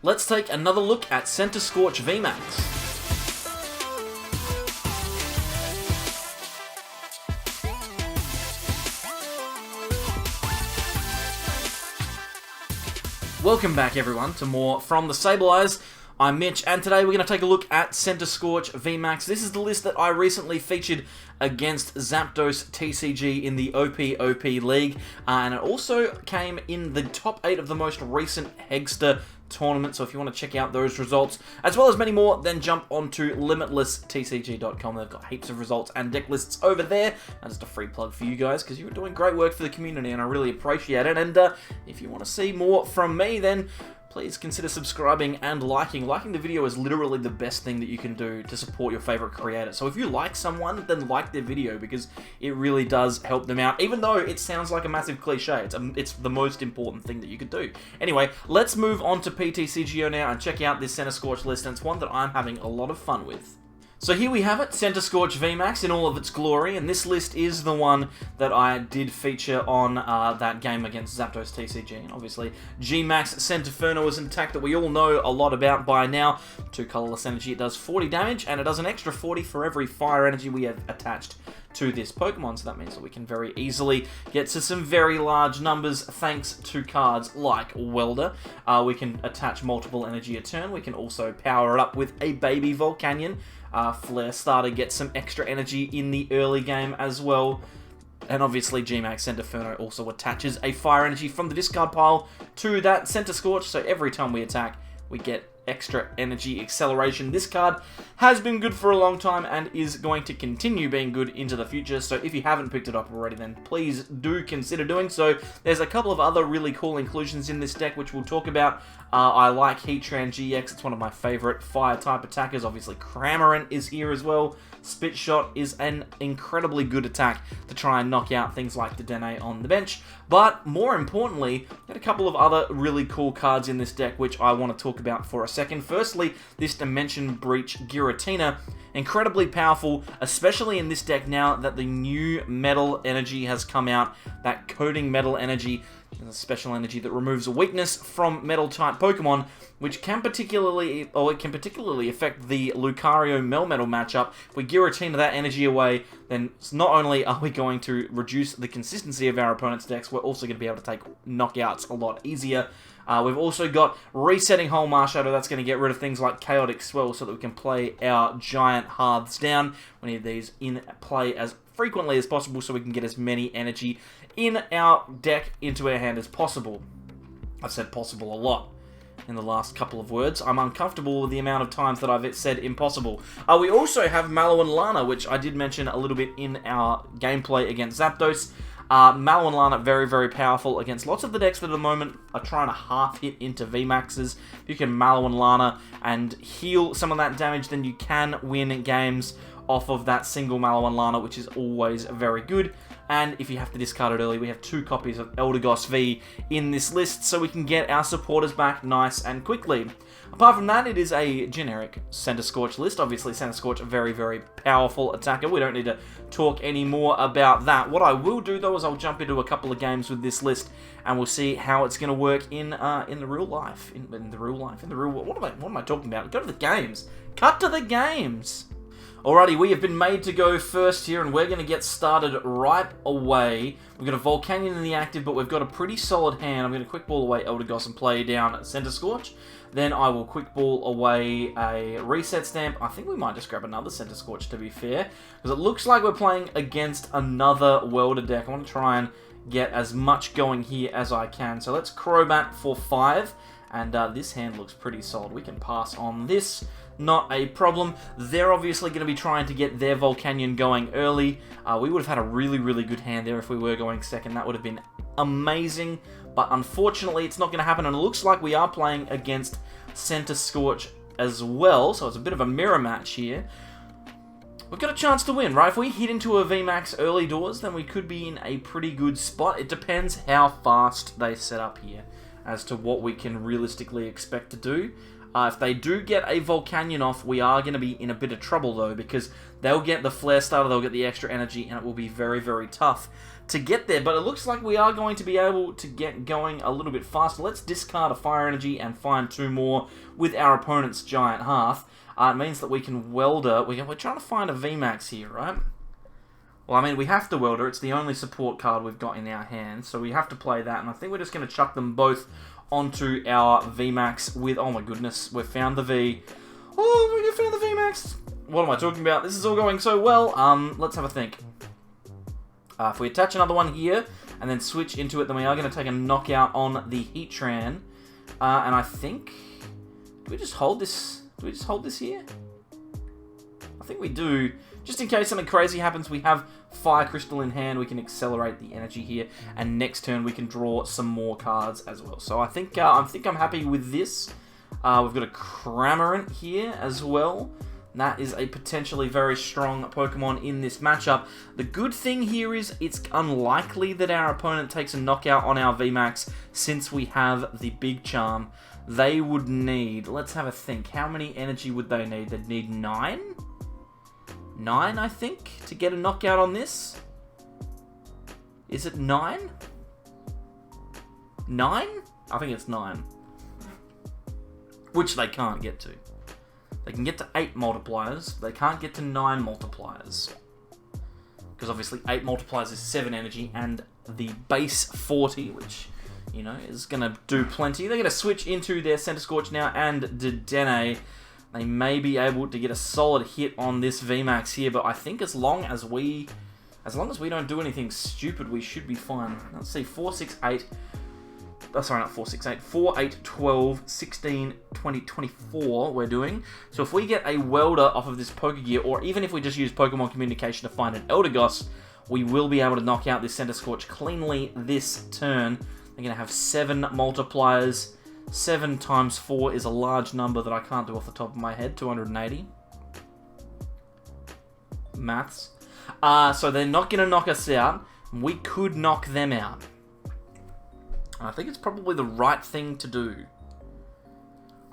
let's take another look at Centiskorch VMAX. Welcome back everyone to more from the Sable Eyes. I'm Mitch, and today we're going to take a look at Centiskorch VMAX. This is the list that I recently featured against Zapdos TCG in the OP League, and it also came in the top 8 of the most recent Hegster tournament, so if you want to check out those results, as well as many more, then jump onto LimitlessTCG.com. They've got heaps of results and deck lists over there, and just a free plug for you guys, because you're doing great work for the community, and I really appreciate it, and if you want to see more from me, then please consider subscribing and liking. Liking the video is literally the best thing that you can do to support your favorite creator. So if you like someone, then like their video, because it really does help them out. Even though it sounds like a massive cliche, it's the most important thing that you could do. Anyway, let's move on to PTCGO now and check out this Centiskorch list, and it's one that I'm having a lot of fun with. So here we have it, Centiskorch VMAX in all of its glory, and this list is the one that I did feature on that game against Zapdos TCG. And obviously, G-Max Centinferno is an attack that we all know a lot about by now. 2 colorless energy, it does 40 damage, and it does an extra 40 for every fire energy we have attached to this Pokemon, so that means that we can very easily get to some very large numbers thanks to cards like Welder. We can attach multiple energy a turn. We can also power it up with a baby Volcanion. Flare Starter gets some extra energy in the early game as well. And obviously G-Max Centinferno also attaches a fire energy from the discard pile to that Centiskorch, so every time we attack, we get extra energy acceleration. This card has been good for a long time and is going to continue being good into the future, so if you haven't picked it up already, then please do consider doing so. There's a couple of other really cool inclusions in this deck which we'll talk about. I like Heatran-GX, it's one of my favorite fire type attackers. Obviously Cramorant is here as well. Spit Shot is an incredibly good attack to try and knock out things like Dedenne on the bench. But more importantly, there are a couple of other really cool cards in this deck which I want to talk about for a second. Firstly, this Dimension Breach Giratina, incredibly powerful, especially in this deck now that the new metal energy has come out. That Coding Metal energy is a special energy that removes a weakness from metal type Pokemon, which can particularly affect the Lucario Melmetal matchup. If we Giratina that energy away, then not only are we going to reduce the consistency of our opponent's decks, we're also going to be able to take knockouts a lot easier. We've also got Resetting Whole Marshadow. That's going to get rid of things like Chaotic Swell so that we can play our Giant Hearths down. We need these in play as frequently as possible so we can get as many energy in our deck into our hand as possible. I've said possible a lot in the last couple of words. I'm uncomfortable with the amount of times that I've said impossible. We also have Mallow and Lana, which I did mention a little bit in our gameplay against Zapdos. Mallow and Lana, very, very powerful against lots of the decks that at the moment are trying to half hit into VMAXs. If you can Mallow and Lana and heal some of that damage, then you can win games off of that single Mallow and Lana, which is always very good. And if you have to discard it early, we have 2 copies of Eldegoss V in this list, so we can get our supporters back nice and quickly. Apart from that, it is a generic Centiskorch list. Obviously, Centiskorch, a very, very powerful attacker. We don't need to talk any more about that. What I will do, though, is I'll jump into a couple of games with this list, and we'll see how it's going to work in the real life. What am I talking about? Go to the games. Cut to the games. Alrighty, we have been made to go first here, and we're going to get started right away. We've got a Volcanion in the active, but we've got a pretty solid hand. I'm going to Quick Ball away Eldegoss and play down Centiskorch. Then I will Quick Ball away a Reset Stamp. I think we might just grab another Centiskorch, to be fair, because it looks like we're playing against another Welder deck. I want to try and get as much going here as I can. So let's Crobat for 5, and this hand looks pretty solid. We can pass on this. Not a problem. They're obviously going to be trying to get their Volcanion going early. We would have had a really, really good hand there if we were going second. That would have been amazing. But unfortunately, it's not going to happen. And it looks like we are playing against Centiskorch as well. So it's a bit of a mirror match here. We've got a chance to win, right? If we hit into a VMAX early doors, then we could be in a pretty good spot. It depends how fast they set up here. as to what we can realistically expect to do. If they do get a Volcanion off, we are going to be in a bit of trouble, though, because they'll get the Flare Starter, they'll get the extra energy, and it will be very, very tough to get there. But it looks like we are going to be able to get going a little bit faster. Let's discard a Fire Energy and find 2 more with our opponent's Giant Hearth. It means that we can Welder. We're trying to find a VMAX here, right? Well, I mean, we have to Welder. It's the only support card we've got in our hand, so we have to play that. And I think we're just going to chuck them both onto our VMAX with... Oh my goodness, we've found the V. Oh, we found the VMAX. What am I talking about? This is all going so well. Let's have a think. If we attach another one here and then switch into it, then we are going to take a knockout on the Heatran. And I think... Do we just hold this? Do we just hold this here? I think we do. Just in case something crazy happens, we have Fire Crystal in hand. We can accelerate the energy here, and next turn we can draw some more cards as well. So I think I'm happy with this. We've got a Cramorant here as well. That is a potentially very strong Pokemon in this matchup. The good thing here is it's unlikely that our opponent takes a knockout on our VMAX since we have the Big Charm. They would need, let's have a think, how many energy would they need? They'd need 9? 9, I think, to get a knockout on this. Is it 9? 9? I think it's 9. Which they can't get to. They can get to 8 multipliers. They can't get to 9 multipliers. Because obviously 8 multipliers is 7 energy, and the base 40, which, you know, is going to do plenty. They're going to switch into their Centiskorch now and Dedenne. They may be able to get a solid hit on this VMAX here, but I think as long as we don't do anything stupid, we should be fine. Let's see, 4, 6, 8. Oh, sorry, not 4, 6, 8. 4, 8, 12, 16, 20, 24 we're doing. So if we get a Welder off of this Pokégear, or even if we just use Pokemon Communication to find an Eldegoss, we will be able to knock out this Centiskorch cleanly this turn. They're going to have 7 multipliers. 7 times 4 is a large number that I can't do off the top of my head. 280. Maths. So they're not going to knock us out. We could knock them out. I think it's probably the right thing to do.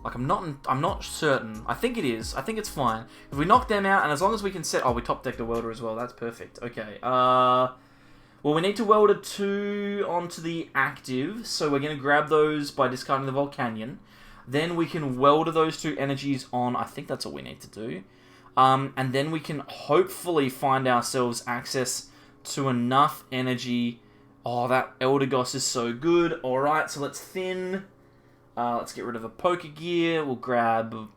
Like, I'm not certain. I think it is. I think it's fine. If we knock them out, and as long as we can set... Oh, we top-decked a Welder as well. That's perfect. Okay. Well, we need to Welder 2 onto the active, so we're going to grab those by discarding the Volcanion. Then we can Welder those 2 energies on... I think that's all we need to do. And then we can hopefully find ourselves access to enough energy... Oh, that Eldegoss is so good. Alright, so let's thin. Let's get rid of a Pokégear. We'll grab...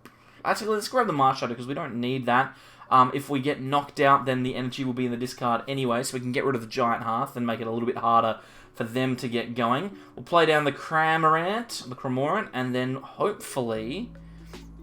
Actually, let's grab the Marshadow because we don't need that. If we get knocked out, then the energy will be in the discard anyway, so we can get rid of the Giant Hearth and make it a little bit harder for them to get going. We'll play down the Cramorant, and then hopefully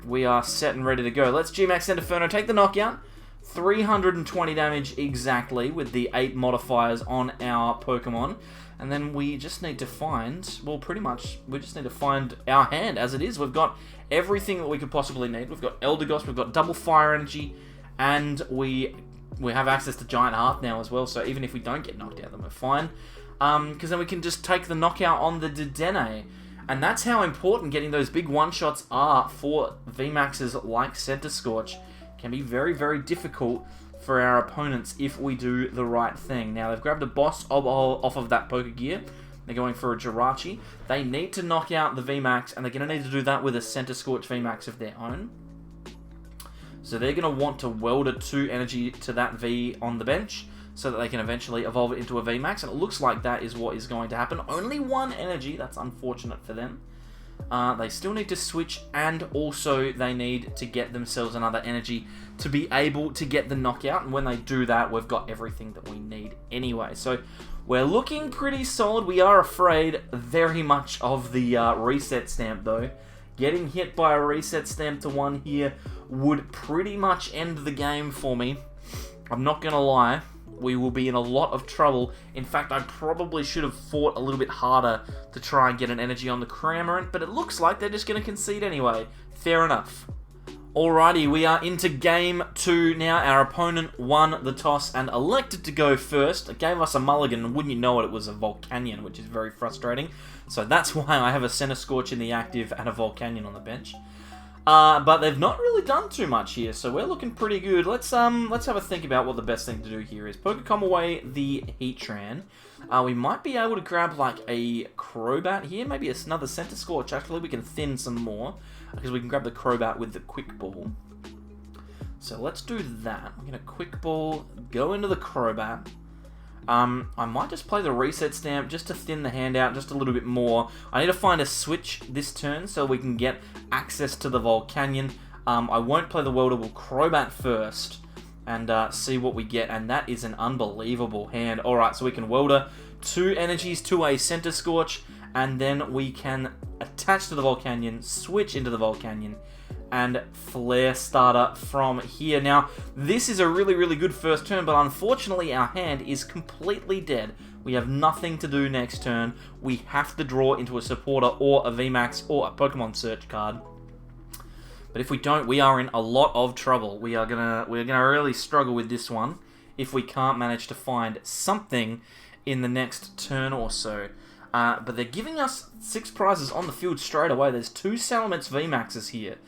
we are set and ready to go. Let's G-Max Inferno, take the knockout. 320 damage exactly with the 8 modifiers on our Pokemon. And then we just need to find, well, pretty much, we just need to find our hand as it is. We've got everything that we could possibly need. We've got Eldegoss, we've got double fire energy, and we have access to Giant Hearth now as well. So even if we don't get knocked out, then we're fine. Because then we can just take the knockout on the Dedenne. And that's how important getting those big one-shots are for VMAXs like Centiskorch. Can be very, very difficult for our opponents if we do the right thing. Now, they've grabbed a boss off of that Pokégear. They're going for a Girachi. They need to knock out the VMAX, and they're going to need to do that with a Centiskorch VMAX of their own. So they're going to want to Welder 2 energy to that V on the bench, so that they can eventually evolve it into a VMAX, and it looks like that is what is going to happen. Only 1 energy, that's unfortunate for them. They still need to switch, and also they need to get themselves another energy to be able to get the knockout, and when they do that, we've got everything that we need anyway. So we're looking pretty solid. We are afraid very much of the reset stamp, though. Getting hit by a reset stamp to 1 here would pretty much end the game for me. I'm not going to lie. We will be in a lot of trouble. In fact, I probably should have fought a little bit harder to try and get an energy on the Cramorant, but it looks like they're just going to concede anyway. Fair enough. Alrighty, we are into game 2 now. Our opponent won the toss and elected to go first. It gave us a mulligan, and wouldn't you know it, it was a Volcanion, which is very frustrating. So that's why I have a Centiskorch in the active and a Volcanion on the bench. But they've not really done too much here, so we're looking pretty good. Let's have a think about what the best thing to do here is. Pokemon away the Heatran. We might be able to grab like a Crobat here, maybe another Centiskorch. Actually, we can thin some more because we can grab the Crobat with the Quick Ball. So let's do that. We're gonna Quick Ball, go into the Crobat. I might just play the reset stamp just to thin the hand out just a little bit more. I need to find a switch this turn so we can get access to the Volcanion. I won't play the Weldable Crobat first and see what we get, and that is an unbelievable hand. Alright, so we can Welder 2 energies to a Centiskorch, and then we can attach to the Volcanion, switch into the Volcanion, and Flare Starter from here. Now, this is a really, really good first turn, but unfortunately our hand is completely dead. We have nothing to do next turn. We have to draw into a Supporter or a VMAX or a Pokemon Search card. But if we don't, we are in a lot of trouble. We're gonna really struggle with this one if we can't manage to find something in the next turn or so. But they're giving us 6 prizes on the field straight away. There's 2 Salamence VMAXs here.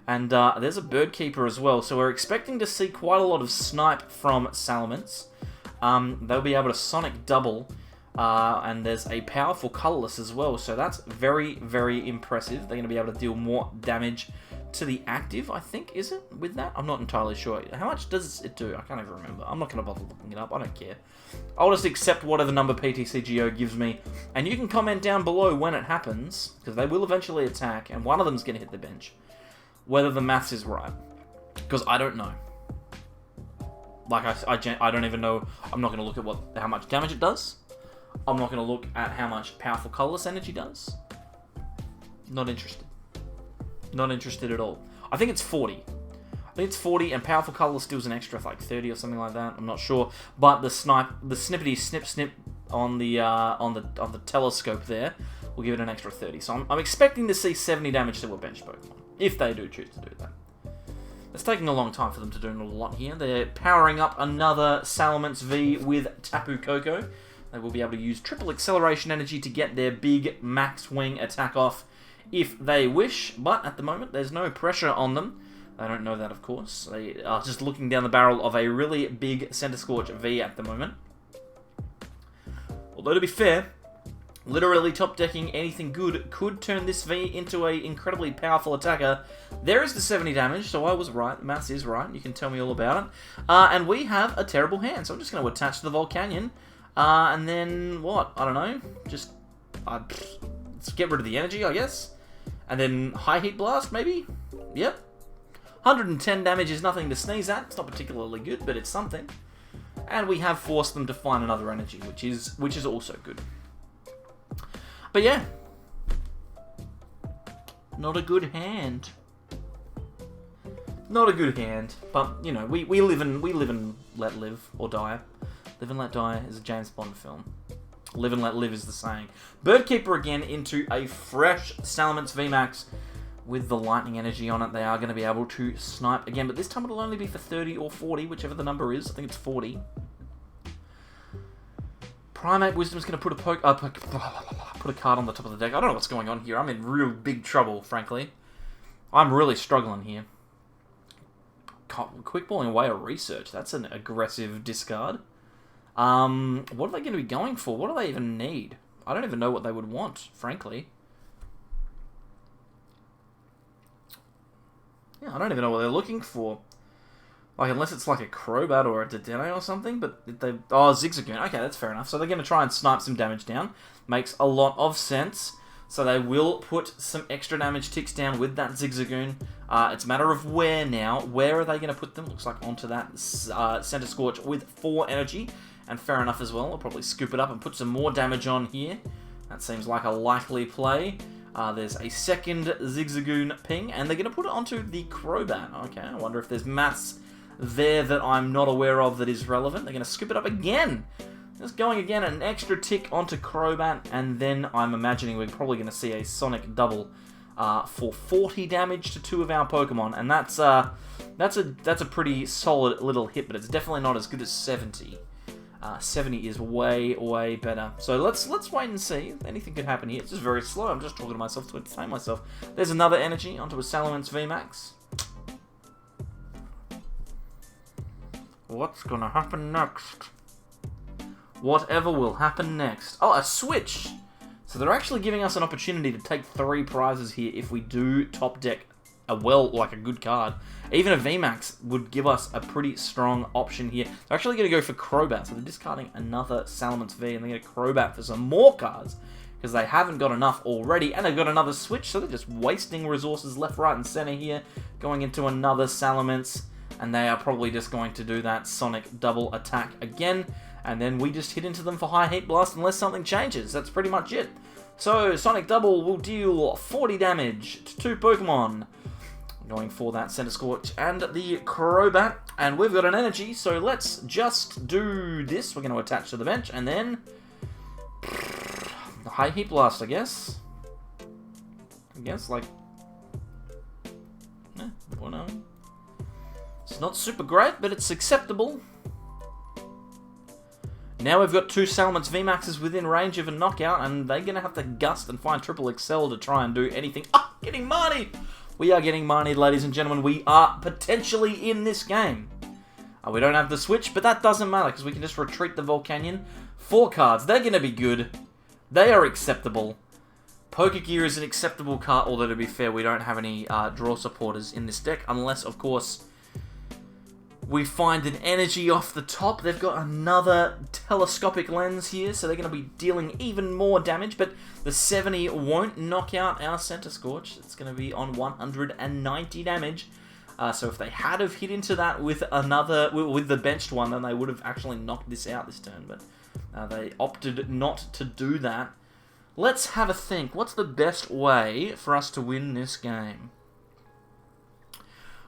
And there's a Bird Keeper as well, so we're expecting to see quite a lot of snipe from Salamence. They'll be able to Sonic Double, and there's a powerful Colorless as well, so that's very, very impressive. They're going to be able to deal more damage to the active, I think, is it, with that? I'm not entirely sure. How much does it do? I can't even remember. I'm not going to bother looking it up. I don't care. I'll just accept whatever number PTCGO gives me, and you can comment down below when it happens, because they will eventually attack, and one of them's going to hit the bench. Whether the maths is right, because I don't know. Like I don't even know. I'm not going to look at how much damage it does. I'm not going to look at how much powerful colorless energy does. Not interested. Not interested at all. I think it's 40. I think it's 40, and powerful colorless deals an extra like 30 or something like that. I'm not sure, but the snippety snip on the telescope there will give it an extra 30. So I'm expecting to see 70 damage to a bench Pokemon. If they do choose to do that. It's taking a long time for them to do a lot here. They're powering up another Salamence V with Tapu Koko. They will be able to use triple acceleration energy to get their big max wing attack off if they wish, but at the moment there's no pressure on them. They don't know that, of course. They are just looking down the barrel of a really big Centiskorch V at the moment. Although to be fair, literally top decking anything good could turn this V into an incredibly powerful attacker. There is the 70 damage, so I was right. The maths is right. You can tell me all about it. And we have a terrible hand, so I'm just going to attach to the Volcanion. And then, what? I don't know. Just let's get rid of the energy, I guess. And then High Heat Blast, maybe? Yep. 110 damage is nothing to sneeze at. It's not particularly good, but it's something. And we have forced them to find another energy, which is also good. But yeah, not a good hand. Not a good hand, but you know, we live and let live or die. Live and Let Die is a James Bond film. Live and Let Live is the saying. Birdkeeper again into a fresh Salamence VMAX with the lightning energy on it. They are going to be able to snipe again, but this time it'll only be for 30 or 40, whichever the number is. I think it's 40. Primate Wisdom's going to put a card on the top of the deck. I don't know what's going on here. I'm in real big trouble, frankly. I'm really struggling here. Quick balling away a research. That's an aggressive discard. What are they going to be going for? What do they even need? I don't even know what they would want, frankly. Yeah, I don't even know what they're looking for. Like, unless it's like a Crobat or a Dedenne or something, but they... Oh, Zigzagoon. Okay, that's fair enough. So they're going to try and snipe some damage down. Makes a lot of sense. So they will put some extra damage ticks down with that Zigzagoon. It's a matter of where now. Where are they going to put them? Looks like onto that Centiskorch with 4 energy. And fair enough as well. I'll probably scoop it up and put some more damage on here. That seems like a likely play. There's a second Zigzagoon ping, and they're going to put it onto the Crobat. Okay, I wonder if there's maths there that I'm not aware of that is relevant. They're going to scoop it up again. Just going again, an extra tick onto Crobat, and then I'm imagining we're probably going to see a Sonic Double for 40 damage to 2 of our Pokemon, and that's a pretty solid little hit, but it's definitely not as good as 70. 70 is way, way better. So let's wait and see. Anything could happen here. It's just very slow. I'm just talking to myself to entertain myself. There's another energy onto a Salamence VMAX. What's gonna happen next? Whatever will happen next. Oh, a switch! So they're actually giving us an opportunity to take 3 prizes here if we do top deck a good card. Even a VMAX would give us a pretty strong option here. They're actually going to go for Crobat, so they're discarding another Salamence V, and they're going to Crobat for some more cards, because they haven't got enough already, and they've got another switch, so they're just wasting resources left, right, and center here, going into another Salamence, and they are probably just going to do that Sonic double attack again, and then we just hit into them for High Heat Blast unless something changes. That's pretty much it. So, Sonic Double will deal 40 damage to 2 Pokemon. Going for that Centiskorch and the Crobat. And we've got an energy, so let's just do this. We're going to attach to the bench, and then the High Heat Blast, I guess. Well, no. It's not super great, but it's acceptable. Now we've got 2 Salamence VMAXs within range of a knockout, and they're going to have to gust and find Triple Excel to try and do anything. Ah, getting Marnie! We are getting Marnie, ladies and gentlemen. We are potentially in this game. We don't have the switch, but that doesn't matter, because we can just retreat the Volcanion. 4 cards. They're going to be good. They are acceptable. Pokégear is an acceptable card, although to be fair, we don't have any draw supporters in this deck, unless, of course, we find an energy off the top. They've got another telescopic lens here, so they're going to be dealing even more damage, but the 70 won't knock out our Centiskorch. It's going to be on 190 damage. So if they had have hit into that with the benched one, then they would have actually knocked this out this turn, but they opted not to do that. Let's have a think. What's the best way for us to win this game?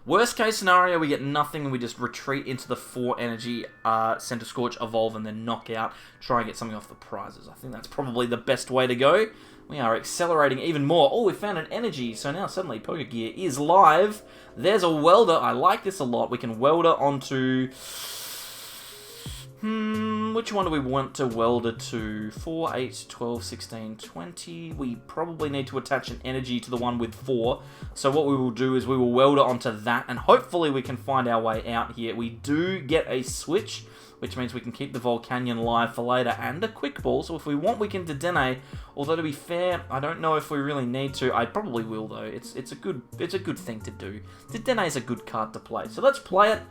Worst case scenario, we get nothing and we just retreat into the 4 energy Centiskorch, evolve, and then knock out. Try and get something off the prizes. I think that's probably the best way to go. We are accelerating even more. Oh, we found an energy. So now suddenly Pokégear is live. There's a welder. I like this a lot. We can welder onto... which one do we want to welder to? 4, 8, 12, 16, 20. We probably need to attach an energy to the one with 4. So what we will do is we will welder onto that, and hopefully we can find our way out here. We do get a switch, which means we can keep the Volcanion live for later, and a Quick Ball. So if we want, we can Dedenne. Although to be fair, I don't know if we really need to. I probably will though. It's a good thing to do. Dedenne is a good card to play. So let's play it.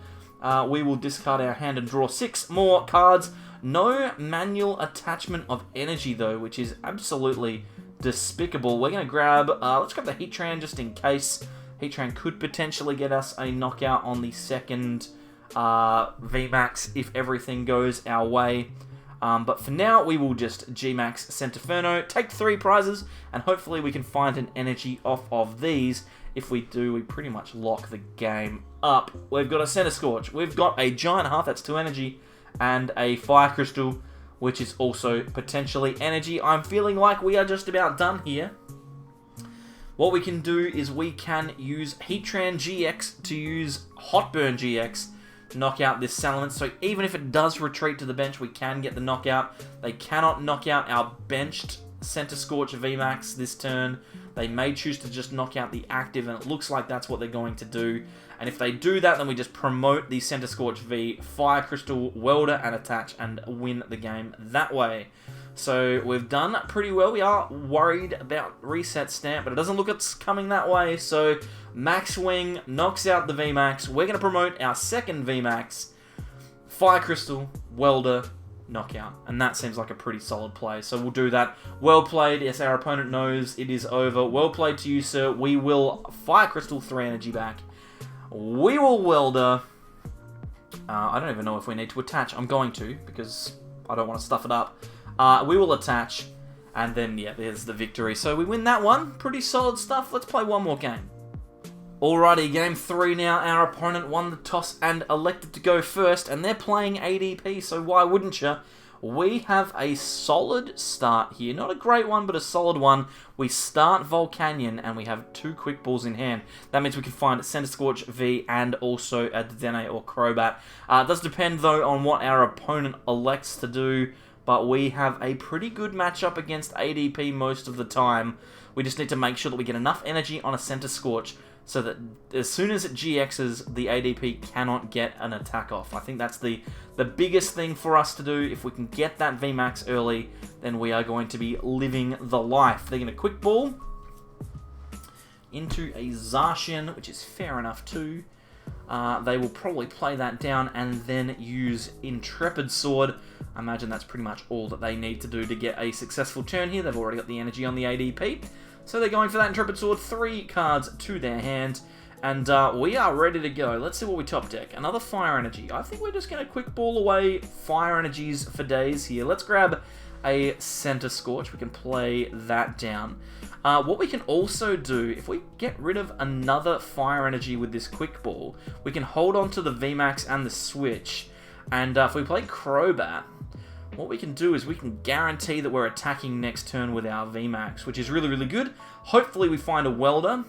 We will discard our hand and draw 6 more cards. No manual attachment of energy though, which is absolutely despicable. We're going to grab, let's grab the Heatran just in case. Heatran could potentially get us a knockout on the second VMAX if everything goes our way. But for now, we will just Gmax Centinferno, take 3 prizes, and hopefully we can find an energy off of these. If we do, we pretty much lock the game up. We've got a Centiskorch, we've got a Giant Hearth, that's 2 energy, and a Fire Crystal, which is also potentially energy. I'm feeling like we are just about done here. What we can do is we can use Heatran-GX to use Hotburn-GX to knock out this Salamence. So even if it does retreat to the bench, we can get the knockout. They cannot knock out our benched Centiskorch VMAX this turn. They may choose to just knock out the active, and it looks like that's what they're going to do. And if they do that, then we just promote the Centiskorch V, Fire Crystal, Welder, and attach, and win the game that way. So we've done pretty well. We are worried about Reset Stamp, but it doesn't look it's coming that way. So Max Wing knocks out the VMAX. We're going to promote our second VMAX, Fire Crystal, Welder, knockout, and that seems like a pretty solid play, so we'll do that. Well played. Yes, our opponent knows it is over. Well played to you, sir. We will Fire Crystal 3 energy back. We will Welder. I don't even know if we need to attach. I'm going to, because I don't want to stuff it up. We will attach, and then, yeah, there's the victory. So we win that one. Pretty solid stuff. Let's play one more game. Alrighty, game 3 now. Our opponent won the toss and elected to go first, and they're playing ADP, so why wouldn't you? we have a solid start here. Not a great one, but a solid one. We start Volcanion, and we have 2 quick balls in hand. That means we can find Centiskorch V and also a Dedenne or Crobat. It does depend, though, on what our opponent elects to do, but we have a pretty good matchup against ADP most of the time. We just need to make sure that we get enough energy on a Centiskorch so that as soon as it GXs, the ADP cannot get an attack off. I think that's the biggest thing for us to do. If we can get that VMAX early, then we are going to be living the life. They're going to quick ball into a Zacian, which is fair enough too. They will probably play that down and then use Intrepid Sword. I imagine that's pretty much all that they need to do to get a successful turn here. They've already got the energy on the ADP. So they're going for that Intrepid Sword, 3 cards to their hand, and we are ready to go. Let's see what we top deck. Another Fire Energy. I think we're just going to quick ball away Fire Energies for days here. Let's grab a Centiskorch. We can play that down. What we can also do, if we get rid of another Fire Energy with this quick ball, we can hold on to the VMAX and the Switch, and if we play Crobat, what we can do is we can guarantee that we're attacking next turn with our VMAX, which is really, really good. Hopefully we find a Welder.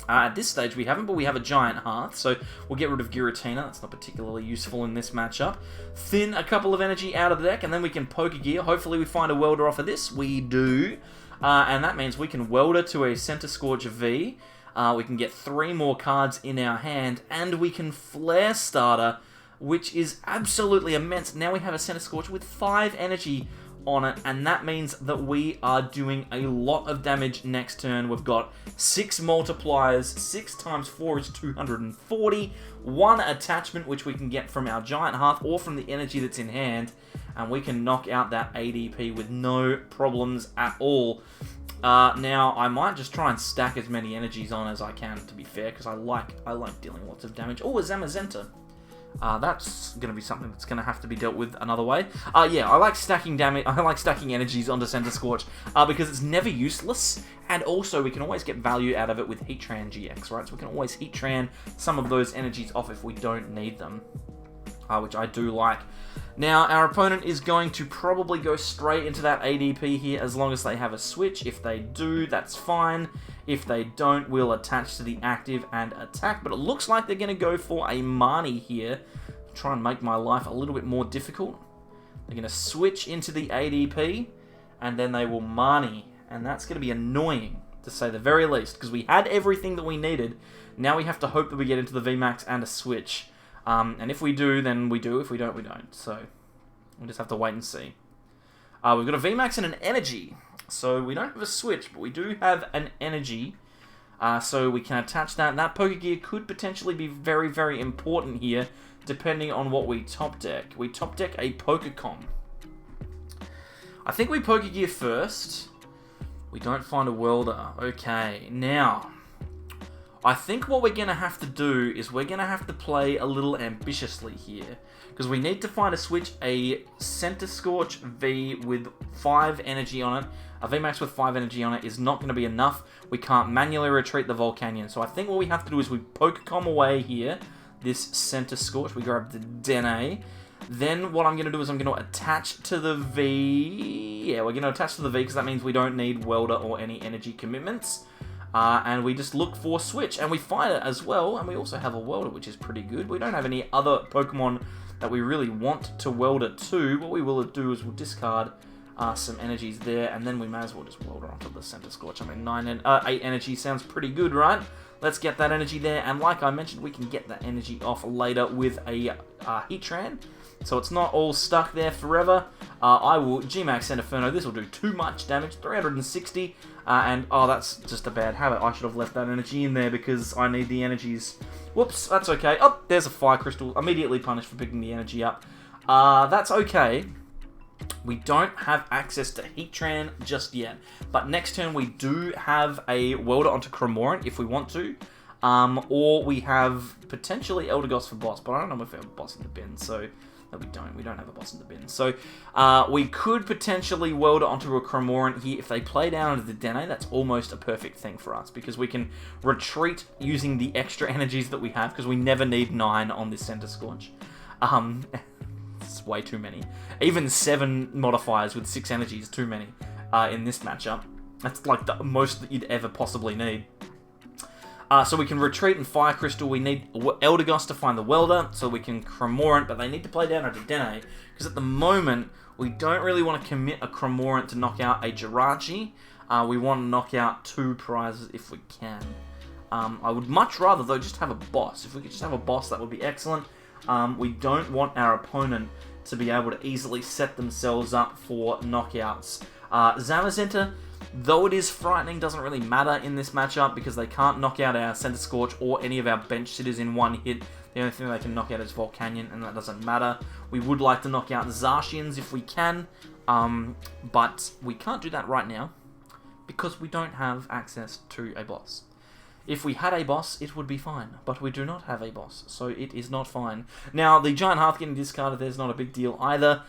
At this stage we haven't, but we have a Giant Hearth, so we'll get rid of Giratina. That's not particularly useful in this matchup. Thin a couple of energy out of the deck, and then we can Pokégear. Hopefully we find a Welder off of this. We do. And that means we can Welder to a Centiskorch V. We can get 3 more cards in our hand, and we can Flare Starter, which is absolutely immense. Now we have a Centiskorch with 5 energy on it, and that means that we are doing a lot of damage next turn. We've got 6 multipliers, 6 times 4 is 240, 1 attachment which we can get from our Giant Hearth or from the energy that's in hand, and we can knock out that ADP with no problems at all. Now, I might just try and stack as many energies on as I can, to be fair, because I like dealing lots of damage. Oh, a Zamazenta. That's going to be something that's going to have to be dealt with another way. Yeah, I like stacking damage. I like stacking energies onto Centiskorch because it's never useless, and also we can always get value out of it with Heatran-GX, right? So we can always Heatran some of those energies off if we don't need them, which I do like. Now, our opponent is going to probably go straight into that ADP here as long as they have a switch. If they do, that's fine. If they don't, we'll attach to the active and attack. But it looks like they're going to go for a Marnie here. Try and make my life a little bit more difficult. They're going to switch into the ADP, and then they will Marnie. And that's going to be annoying, to say the very least, because we had everything that we needed. Now we have to hope that we get into the VMAX and a switch. And if we do, then we do. If we don't, we don't. So we'll just have to wait and see. We've got a VMAX and an energy. So we don't have a switch, but we do have an energy. So we can attach that. That Pokégear could potentially be very, very important here, depending on what we top deck. We top deck a Pokemon. I think we Pokégear first. We don't find a Welder. Okay, now I think what we're going to have to do is we're going to have to play a little ambitiously here, because we need to find a switch, a Centiskorch V with 5 energy on it. A VMAX with 5 energy on it is not going to be enough. We can't manually retreat the Volcanion. So I think what we have to do is we Pokecom away here, this Centiskorch. We grab the Dedenne. Then what I'm going to do is I'm going to attach to the V. Yeah, we're going to attach to the V because that means we don't need Welder or any energy commitments. And we just look for Switch, and we find it as well, and we also have a Welder, which is pretty good. We don't have any other Pokemon that we really want to Welder to. What we will do is we'll discard some energies there, and then we may as well just Welder onto the Centiskorch. I mean, 8 energy sounds pretty good, right? Let's get that energy there, and like I mentioned, we can get that energy off later with a Heatran. So it's not all stuck there forever. I will G-Max Inferno. This will do too much damage, 360. And, oh, that's just a bad habit. I should have left that energy in there because I need the energies. Whoops, that's okay. Oh, there's a Fire Crystal. Immediately punished for picking the energy up. That's okay. We don't have access to Heatran just yet. But next turn we do have a Welder onto Cramorant if we want to. Or we have potentially Eldegoss for boss, but I don't know if we have a boss in the bin, so... No, we don't. We don't have a boss in the bin. So, we could potentially Welder onto a Cramorant here. If they play down into the Dedenne, that's almost a perfect thing for us, because we can retreat using the extra energies that we have, because we never need 9 on this Centiskorch. It's way too many. Even 7 modifiers with 6 energy is too many in this matchup. That's like the most that you'd ever possibly need. So we can retreat and Fire Crystal. We need Eldegoss to find the Welder, so we can Cramorant, but they need to play down a Dedenne, because at the moment, we don't really want to commit a Cramorant to knock out a Giratina. We want to knock out 2 prizes if we can. I would much rather, though, just have a boss. If we could just have a boss, that would be excellent. We don't want our opponent to be able to easily set themselves up for knockouts. Zamazenta, though it is frightening, doesn't really matter in this matchup because they can't knock out our Centiskorch or any of our bench sitters in one hit. The only thing they can knock out is Volcanion, and that doesn't matter. We would like to knock out Zacians if we can, but we can't do that right now because we don't have access to a boss. If we had a boss, it would be fine, but we do not have a boss, so it is not fine. Now, the Giant Hearth getting discarded, there's not a big deal either,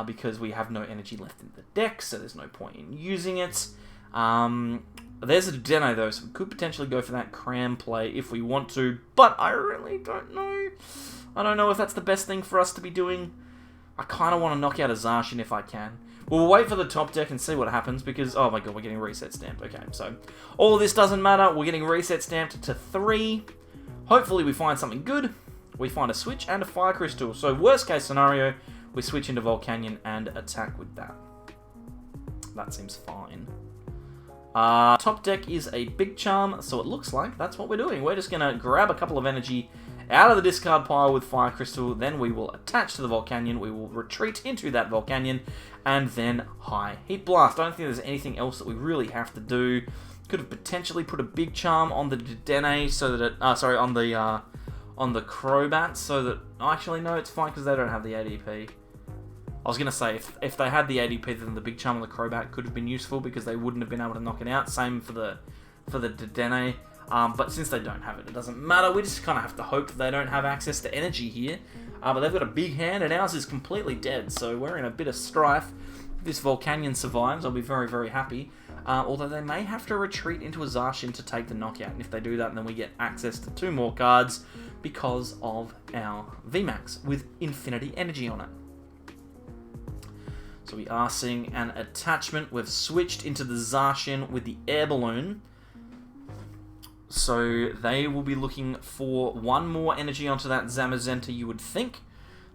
because we have no energy left in the deck, so there's no point in using it. There's a Dedenne, though, so we could potentially go for that Cram play if we want to, but I really don't know. I don't know if that's the best thing for us to be doing. I kind of want to knock out a Zacian if I can. We'll wait for the top deck and see what happens because, oh my god, we're getting reset stamped. Okay, so all of this doesn't matter. We're getting reset stamped to 3. Hopefully we find something good. We find a switch and a Fire Crystal. So worst case scenario, we switch into Volcanion and attack with that. That seems fine. Top deck is a Big Charm, so it looks like that's what we're doing. We're just going to grab a couple of energy out of the discard pile with Fire Crystal, then we will attach to the Volcanion, we will retreat into that Volcanion, and then High Heat Blast. I don't think there's anything else that we really have to do. Could have potentially put a Big Charm on the Dedenne, so that it, on the Crobat, so that, actually no, it's fine because they don't have the ADP. I was going to say, if they had the ADP, then the Big Charm on the Crobat could have been useful because they wouldn't have been able to knock it out. Same for the Dedenne. But since they don't have it, it doesn't matter. We just kind of have to hope that they don't have access to energy here. But they've got a big hand, and ours is completely dead, so we're in a bit of strife. If this Volcanion survives, I'll be very, very happy. Although they may have to retreat into a Zacian to take the knockout, and if they do that, then we get access to 2 more cards because of our VMAX with infinity energy on it. So we are seeing an attachment. We've switched into the Zacian with the Air Balloon. So they will be looking for 1 more energy onto that Zamazenta, you would think.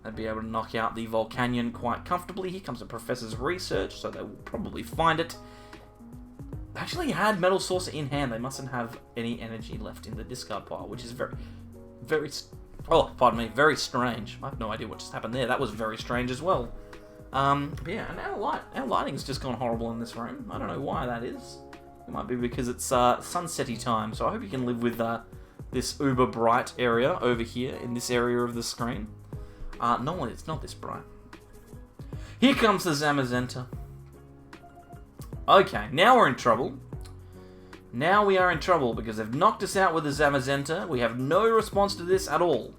They'd be able to knock out the Volcanion quite comfortably. Here comes the Professor's Research, so they will probably find it. They actually had Metal Saucer in hand. They mustn't have any energy left in the discard pile, which is very strange. I have no idea what just happened there. That was very strange as well. But yeah, and our lighting's just gone horrible in this room. I don't know why that is. It might be because it's sunsetty time, so I hope you can live with this uber bright area over here in this area of the screen. Normally it's not this bright. Here comes the Zamazenta. Okay, now we're in trouble. Now we are in trouble because they've knocked us out with the Zamazenta. We have no response to this at all.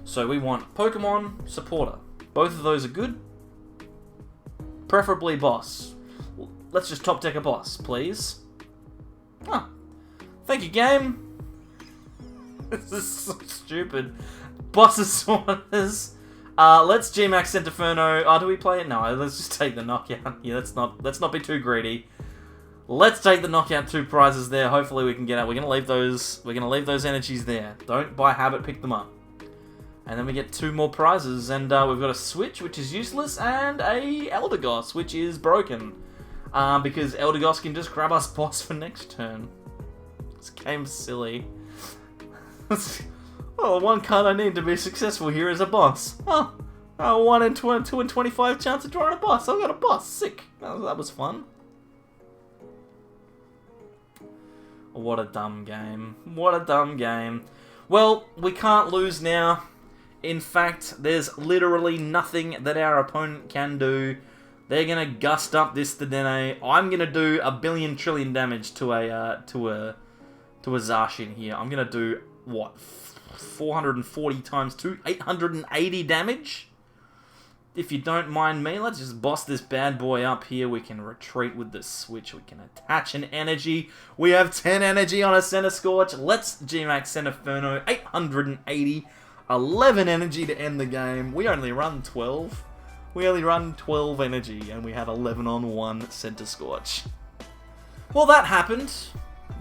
So we want Pokemon, Supporter. Both of those are good. Preferably Boss. Let's just top deck a boss, please. Huh. Thank you, game. This is so stupid. Bossosaurus. Let's GMAX Centinferno. Oh, do we play it? No, let's just take the knockout. Yeah, let's not be too greedy. Let's take the knockout 2 prizes there. Hopefully we can get out. We're gonna leave those energies there. Don't by habit pick them up. And then we get 2 more prizes, and we've got a switch, which is useless, and a Eldegoss, which is broken. Because Eldegoss can just grab us boss for next turn. This game's silly. Oh, 1 card I need to be successful here is a boss. Oh, 1 in 2 in 25 chance of drawing a boss. I've got a boss. Sick. That was fun. What a dumb game. What a dumb game. Well, we can't lose now. In fact, there's literally nothing that our opponent can do. They're gonna gust up this Dedenne. I'm gonna do a billion trillion damage to a Zacian here. I'm gonna do what, 440 times 2, 880 damage. If you don't mind me, let's just boss this bad boy up here. We can retreat with the switch. We can attach an energy. We have 10 energy on a Centiskorch. Let's GMAX Centinferno, 880. 11 energy to end the game. We only run 12. We only run 12 energy, and we have 11 on 1 Centiskorch. Well, that happened.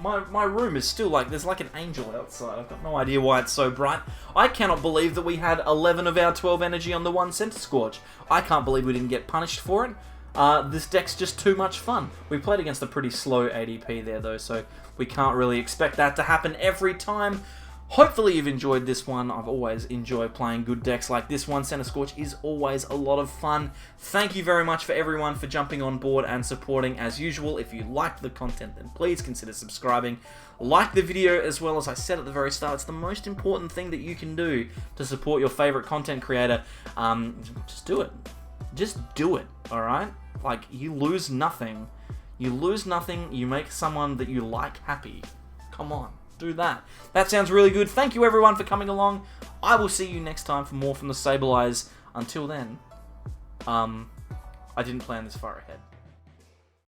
My room is still like, there's like an angel outside. I've got no idea why it's so bright. I cannot believe that we had 11 of our 12 energy on the 1 Centiskorch. I can't believe we didn't get punished for it. This deck's just too much fun. We played against a pretty slow ADP there though, so we can't really expect that to happen every time. Hopefully you've enjoyed this one. I've always enjoyed playing good decks like this one. Centiskorch is always a lot of fun. Thank you very much for everyone for jumping on board and supporting as usual. If you liked the content, then please consider subscribing. Like the video as well. As I said at the very start, it's the most important thing that you can do to support your favorite content creator. Just do it. Just do it, alright? Like, you lose nothing. You lose nothing, you make someone that you like happy. Come on. Do that. That sounds really good. Thank you everyone for coming along. I will see you next time for more from the Sableyes. Until then, I didn't plan this far ahead.